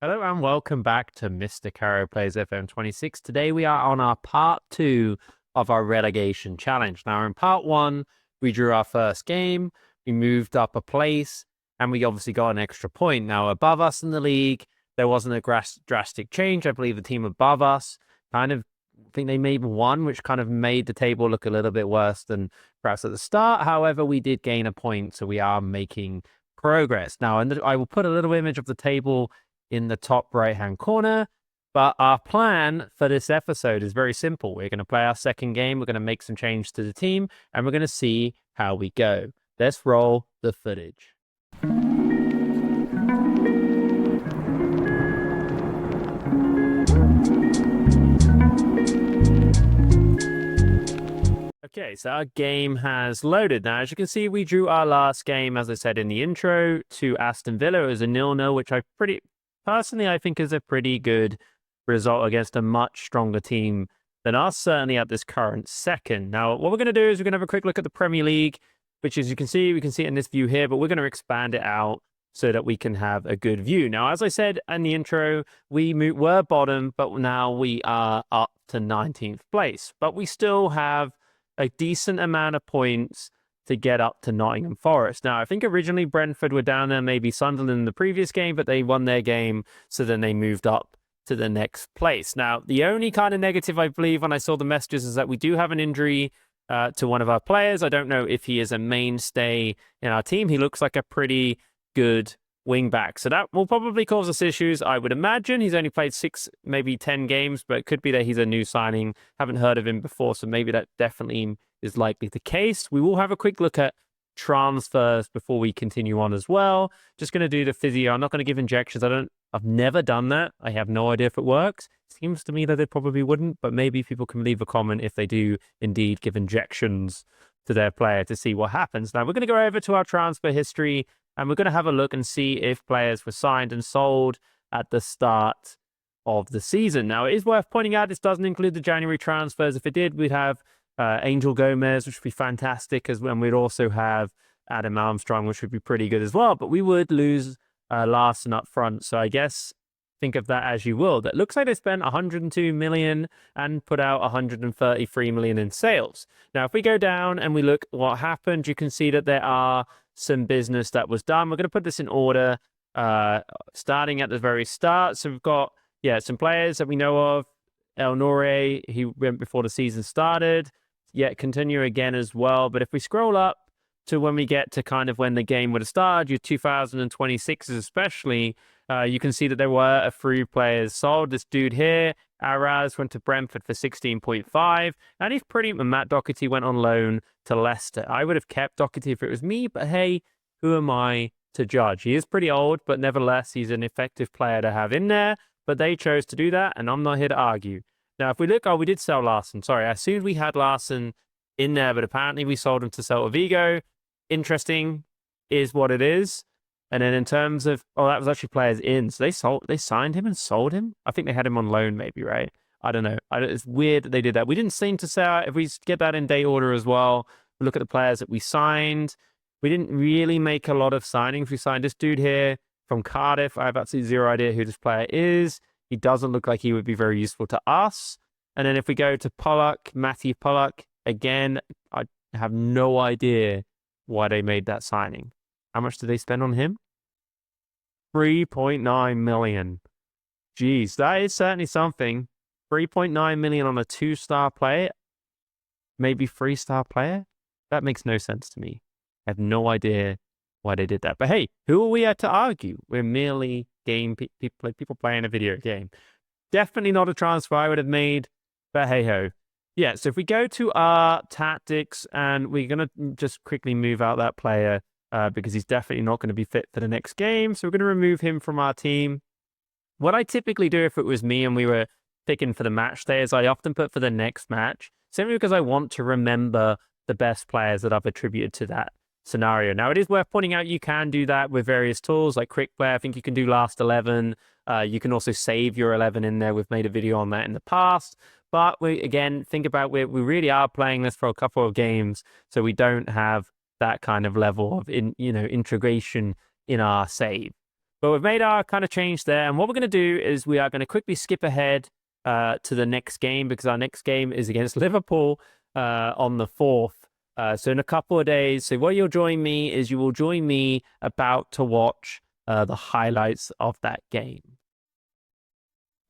Hello and welcome back to Mr. Caro Plays FM26. Today we are on our part 2 of our relegation challenge. Now in part 1, we drew our first game, we moved up a place, and we obviously got an extra point. Now above us in the league, there wasn't a drastic change. I believe the team above us I think they made one, which kind of made the table look a little bit worse than perhaps at the start. However, we did gain a point, so we are making progress. Now, I will put a little image of the table in the top right-hand corner. But our plan for this episode is very simple. We're going to play our second game. We're going to make some change to the team, and we're going to see how we go. Let's roll the footage. Okay, so our game has loaded. Now, as you can see, we drew our last game, as I said in the intro, to Aston Villa. It was a 0-0, which personally, I think is a pretty good result against a much stronger team than us, certainly at this current second. Now, what we're going to do is we're going to have a quick look at the Premier League, which, as you can see, we can see it in this view here, but we're going to expand it out so that we can have a good view. Now, as I said in the intro, we were bottom, but now we are up to 19th place. But we still have a decent amount of points to get up to Nottingham Forest. Now, I think originally Brentford were down there, maybe Sunderland in the previous game, but they won their game, so then they moved up to the next place. Now, the only kind of negative, I believe, when I saw the messages is that we do have an injury to one of our players. I don't know if he is a mainstay in our team. He looks like a pretty good wing back, so that will probably cause us issues. I would imagine he's only played 6, maybe 10 games, but it could be that he's a new signing. Haven't heard of him before, so maybe that definitely is likely the case. We will have a quick look at transfers before we continue on as well. Just going to do the physio. I'm not going to give injections. I've never done that. I have no idea if it works. Seems to me that it probably wouldn't, but maybe people can leave a comment if they do indeed give injections to their player to see what happens. Now we're going to go over to our transfer history, and we're going to have a look and see if players were signed and sold at the start of the season. Now, it is worth pointing out this doesn't include the January transfers. If it did, we'd have Angel Gomez, which would be fantastic, and we'd also have Adam Armstrong, which would be pretty good as well. But we would lose Larson up front. So I guess think of that as you will. That looks like they spent 102 million and put out 133 million in sales. Now, if we go down and we look what happened, you can see that there are some business that was done. We're going to put this in order, starting at the very start. So we've got, some players that we know of. El Nore, he went before the season started. Continue again as well. But if we scroll up to when we get to kind of when the game would have started, your 2026s especially, you can see that there were a few players sold. This dude here, Araz, went to Brentford for 16.5, and Matt Doherty went on loan to Leicester. I would have kept Doherty if it was me, but hey, who am I to judge? He is pretty old, but nevertheless, he's an effective player to have in there. But they chose to do that, and I'm not here to argue. Now, if we look, we did sell Larson. Sorry, I assumed we had Larson in there, but apparently we sold him to Celta Vigo. Interesting is what it is. And then in terms of, that was actually players in. So they signed him and sold him. I think they had him on loan maybe, right? I don't know. It's weird that they did that. We didn't seem to sell. If we get that in day order as well, we look at the players that we signed. We didn't really make a lot of signings. We signed this dude here from Cardiff. I have absolutely zero idea who this player is. He doesn't look like he would be very useful to us. And then if we go to Pollock, Matty Pollock, again, I have no idea why they made that signing. How much did they spend on him? 3.9 million. Jeez, that is certainly something. 3.9 million on a 2-star player, maybe 3-star player. That makes no sense to me. I have no idea why they did that. But hey, who are we at to argue? We're merely people playing a video game. Definitely not a transfer I would have made, but hey ho. So if we go to our tactics, and we're going to just quickly move out that player because he's definitely not going to be fit for the next game. So we're going to remove him from our team. What I typically do if it was me and we were picking for the match day is I often put for the next match, simply because I want to remember the best players that I've attributed to that scenario. Now, it is worth pointing out you can do that with various tools like Quick Play. I think you can do last 11. You can also save your 11 in there. We've made a video on that in the past. But think about we really are playing this for a couple of games, so we don't have that kind of level of integration in our save. But we've made our kind of change there. And what we're going to do is we are going to quickly skip ahead to the next game, because our next game is against Liverpool on the 4th. So in a couple of days. So what you'll join me is you will join me about to watch the highlights of that game.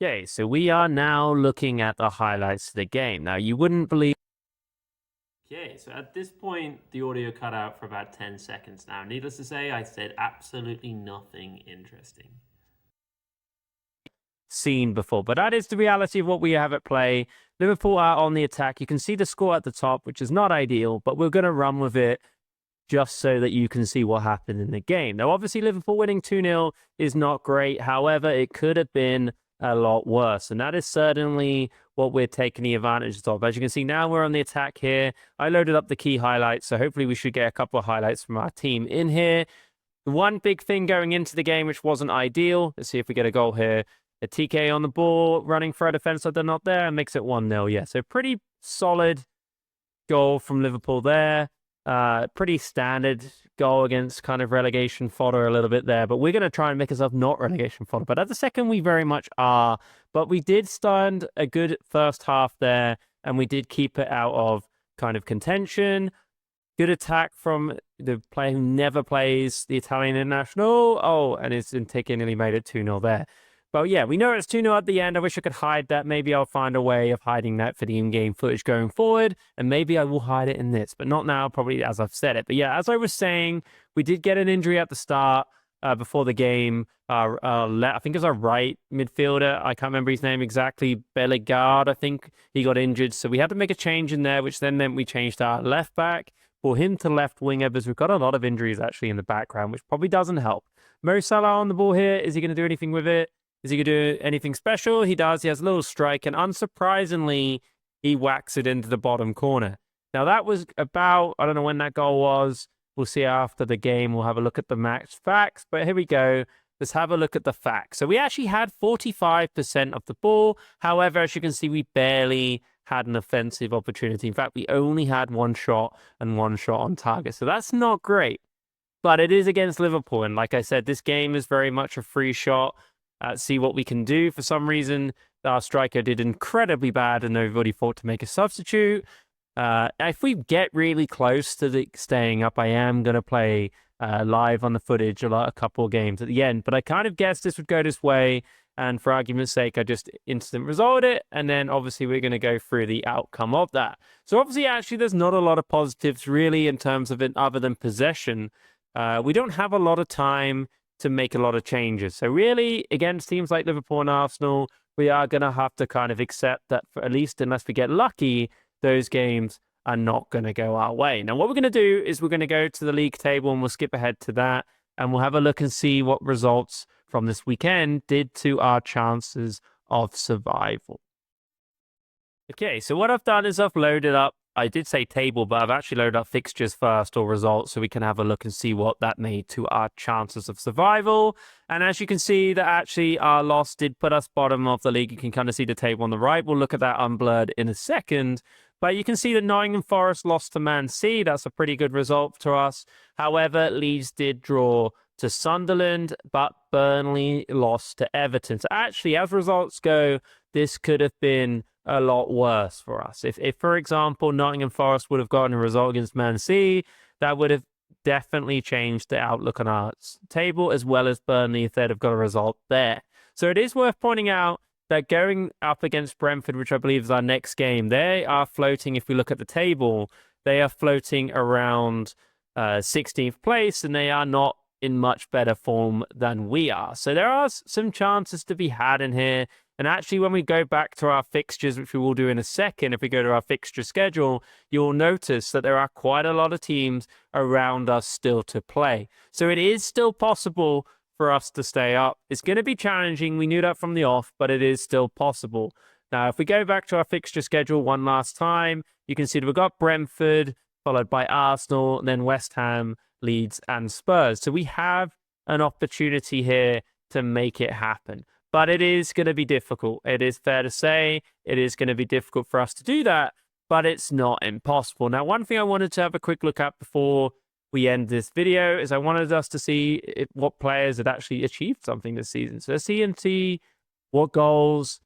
Okay, so we are now looking at the highlights of the game. Now, you wouldn't believe... Okay, so at this point, the audio cut out for about 10 seconds now. Needless to say, I said absolutely nothing interesting seen before, but that is the reality of what we have at play. Liverpool are on the attack. You can see the score at the top, which is not ideal, but we're going to run with it just so that you can see what happened in the game. Now, obviously, Liverpool winning 2-0 is not great. However, it could have been a lot worse, and that is certainly what we're taking the advantage of. As you can see, now we're on the attack here. I loaded up the key highlights, so hopefully we should get a couple of highlights from our team in here. The one big thing going into the game, which wasn't ideal, let's see if we get a goal here. A TK on the ball, running for a defense that they're not there, and makes it 1-0. Yeah, so pretty solid goal from Liverpool there. Pretty standard goal against kind of relegation fodder a little bit there, but we're going to try and make ourselves not relegation fodder. But at the second, we very much are. But we did stand a good first half there, and we did keep it out of kind of contention. Good attack from the player who never plays the Italian international. Oh, and it's in ticking, and he made it 2-0 there. But yeah, we know it's 2-0 at the end. I wish I could hide that. Maybe I'll find a way of hiding that for the in-game footage going forward. And maybe I will hide it in this, but not now, probably as I've said it. But yeah, as I was saying, we did get an injury at the start before the game. I think it was our right midfielder. I can't remember his name exactly. Bellegarde, I think he got injured. So we had to make a change in there, which then meant we changed our left back for him to left winger, because we've got a lot of injuries actually in the background, which probably doesn't help. Mo Salah on the ball here. Is he going to do anything with it? Is he going to do anything special? He does. He has a little strike, and unsurprisingly, he whacks it into the bottom corner. Now, that was about, I don't know when that goal was. We'll see after the game. We'll have a look at the match facts, but here we go. Let's have a look at the facts. So we actually had 45% of the ball. However, as you can see, we barely had an offensive opportunity. In fact, we only had one shot and one shot on target. So that's not great, but it is against Liverpool. And like I said, this game is very much a free shot. See what we can do. For some reason, our striker did incredibly bad and nobody thought to make a substitute. If we get really close to staying up, I am going to play live on the footage a couple of games at the end. But I kind of guessed this would go this way. And for argument's sake, I just instant resolved it. And then obviously we're going to go through the outcome of that. So obviously, actually, there's not a lot of positives really in terms of it other than possession. We don't have a lot of time to make a lot of changes. So really, against teams like Liverpool and Arsenal, we are going to have to kind of accept that, for at least unless we get lucky, those games are not going to go our way. Now, what we're going to do is we're going to go to the league table, and we'll skip ahead to that, and we'll have a look and see what results from this weekend did to our chances of survival. Okay, so what I've done is I've loaded up, I did say table, but I've actually loaded up fixtures first, or results, so we can have a look and see what that made to our chances of survival. And as you can see, that actually our loss did put us bottom of the league. You can kind of see the table on the right. We'll look at that unblurred in a second. But you can see that Nottingham Forest lost to Man City. That's a pretty good result to us. However, Leeds did draw to Sunderland, but Burnley lost to Everton. So actually, as results go, this could have been a lot worse for us. If, for example, Nottingham Forest would have gotten a result against Man City, that would have definitely changed the outlook on our table, as well as Burnley if they'd have got a result there. So it is worth pointing out that going up against Brentford, which I believe is our next game, they are floating, if we look at the table, they are floating around 16th place, and they are not in much better form than we are. So there are some chances to be had in here. And actually, when we go back to our fixtures, which we will do in a second, if we go to our fixture schedule, you'll notice that there are quite a lot of teams around us still to play. So it is still possible for us to stay up. It's going to be challenging. We knew that from the off, but it is still possible. Now, if we go back to our fixture schedule one last time, you can see that we've got Brentford, followed by Arsenal, and then West Ham, Leeds, and Spurs. So we have an opportunity here to make it happen. But it is going to be difficult. It is fair to say it is going to be difficult for us to do that, but it's not impossible. Now, one thing I wanted to have a quick look at before we end this video is I wanted us to see what players had actually achieved something this season. So let's see and see what goals,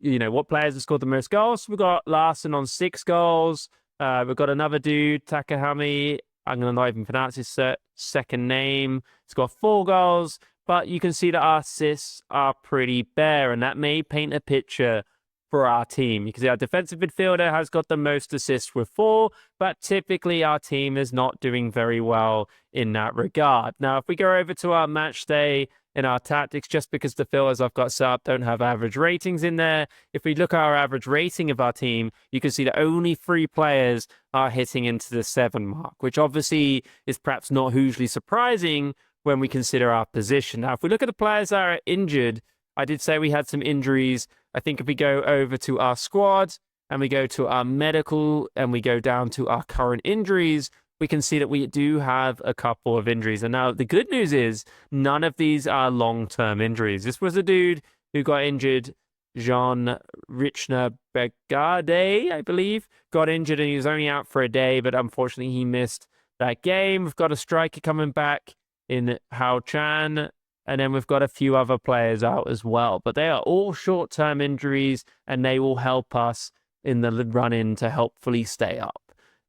what players have scored the most goals. We've got Larson on 6 goals. We've got another dude, Takahami. I'm going to not even pronounce his second name. He's got 4 goals, but you can see that our assists are pretty bare, and that may paint a picture for our team. You can see our defensive midfielder has got the most assists with 4, but typically our team is not doing very well in that regard. Now, if we go over to our match day in our tactics, just because the fillers I've got set up don't have average ratings in there, if we look at our average rating of our team, you can see that only 3 players are hitting into the 7 mark, which obviously is perhaps not hugely surprising when we consider our position. Now, if we look at the players that are injured, I did say we had some injuries. I think if we go over to our squad and we go to our medical and we go down to our current injuries, we can see that we do have a couple of injuries. And now the good news is none of these are long-term injuries. This was a dude who got injured, Jean Richner Begade, I believe, got injured and he was only out for a day, but unfortunately he missed that game. We've got a striker coming back in Hao Chan, and then we've got a few other players out as well. But they are all short-term injuries, and they will help us in the run-in to hopefully stay up.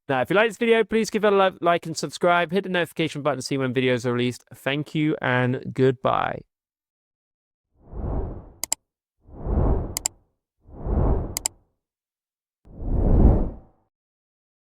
Now, if you like this video, please give it a like and subscribe. Hit the notification button to see when videos are released. Thank you and goodbye.